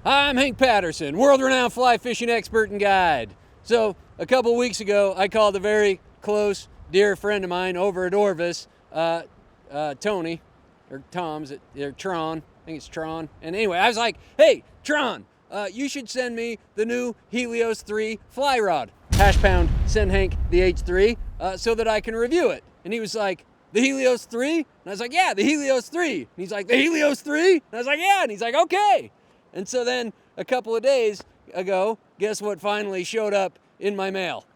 Hi, I'm Hank Patterson, world-renowned fly fishing expert and guide. So, a couple weeks ago, I called a very close, dear friend of mine over at Orvis, Tony, or Tom's, or Tron, I think it's Tron. And anyway, I was like, hey, Tron, you should send me the new Helios 3 fly rod. # send Hank the H3, so that I can review it. And he was like, the Helios 3? And I was like, yeah, the Helios 3. And he's like, the Helios 3? And I was like, yeah. And he's like, okay. And so then a couple of days ago, guess what finally showed up in my mail?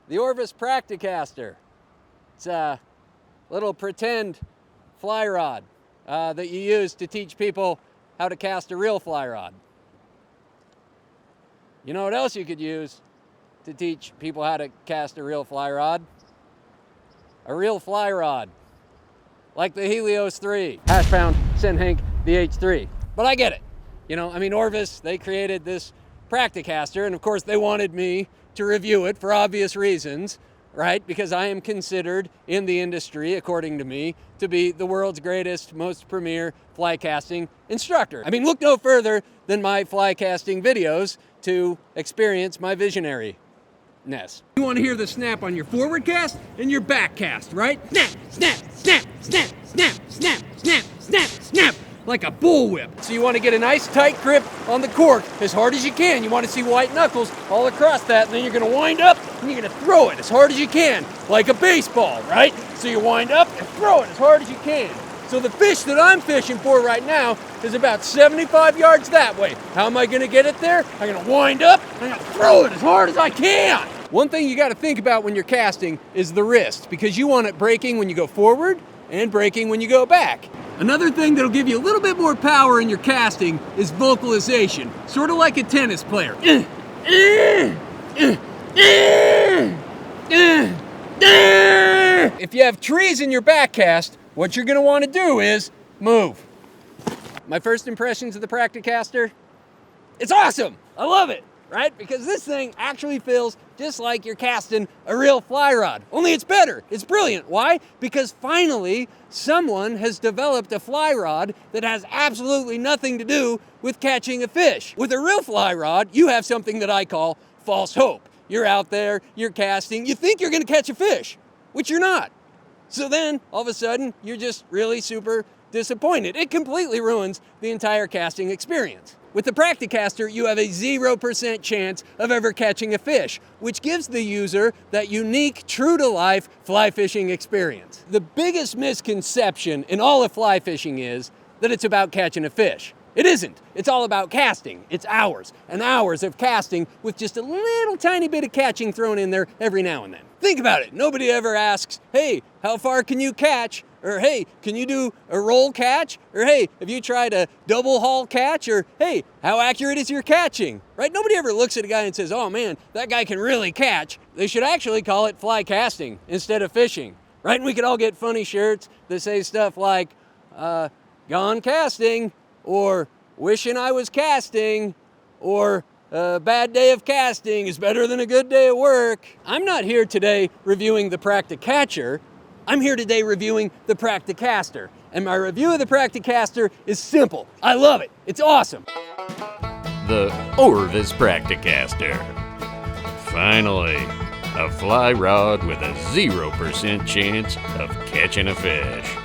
The Orvis Practicaster. It's a little pretend fly rod that you use to teach people how to cast a real fly rod. You know what else you could use to teach people how to cast a real fly rod? A real fly rod. Like the Helios 3. # send Hank the H3. But I get it. You know, I mean, Orvis, they created this Practicaster, and of course they wanted me to review it for obvious reasons, right? Because I am considered in the industry, according to me, to be the world's greatest, most premier fly casting instructor. I mean, look no further than my fly casting videos to experience my visionariness. You want to hear the snap on your forward cast and your back cast, right? Snap, snap, snap, snap, snap, snap, snap, snap, snap, like a bullwhip. So you want to get a nice tight grip on the cork as hard as you can. You want to see white knuckles all across that, and then you're going to wind up and you're going to throw it as hard as you can, like a baseball, right? So you wind up and throw it as hard as you can. So the fish that I'm fishing for right now is about 75 yards that way. How am I going to get it there? I'm going to wind up and I'm going to throw it as hard as I can. One thing you got to think about when you're casting is the wrist, because you want it breaking when you go forward and breaking when you go back. Another thing that'll give you a little bit more power in your casting is vocalization, sort of like a tennis player. If you have trees in your back cast, what you're going to want to do is move. My first impressions of the Practicaster? It's awesome! I love it, right? Because this thing actually feels just like you're casting a real fly rod. Only it's better. It's brilliant. Why? Because finally, someone has developed a fly rod that has absolutely nothing to do with catching a fish. With a real fly rod, you have something that I call false hope. You're out there, you're casting, you think you're going to catch a fish, which you're not. So then, all of a sudden, you're just really super disappointed. It completely ruins the entire casting experience. With the Practicaster, you have a 0% chance of ever catching a fish, which gives the user that unique, true-to-life fly fishing experience. The biggest misconception in all of fly fishing is that it's about catching a fish. It isn't. It's all about casting. It's hours and hours of casting with just a little tiny bit of catching thrown in there every now and then. Think about it. Nobody ever asks, hey, how far can you catch? Or, hey, can you do a roll catch? Or, hey, have you tried a double haul catch? Or, hey, how accurate is your catching? Right? Nobody ever looks at a guy and says, oh man, that guy can really catch. They should actually call it fly casting instead of fishing. Right? And we could all get funny shirts that say stuff like, gone casting, or wishing I was casting, or a bad day of casting is better than a good day of work. I'm not here today reviewing the Practicatcher. I'm here today reviewing the Practicaster. And my review of the Practicaster is simple. I love it. It's awesome. The Orvis Practicaster. Finally, a fly rod with a 0% chance of catching a fish.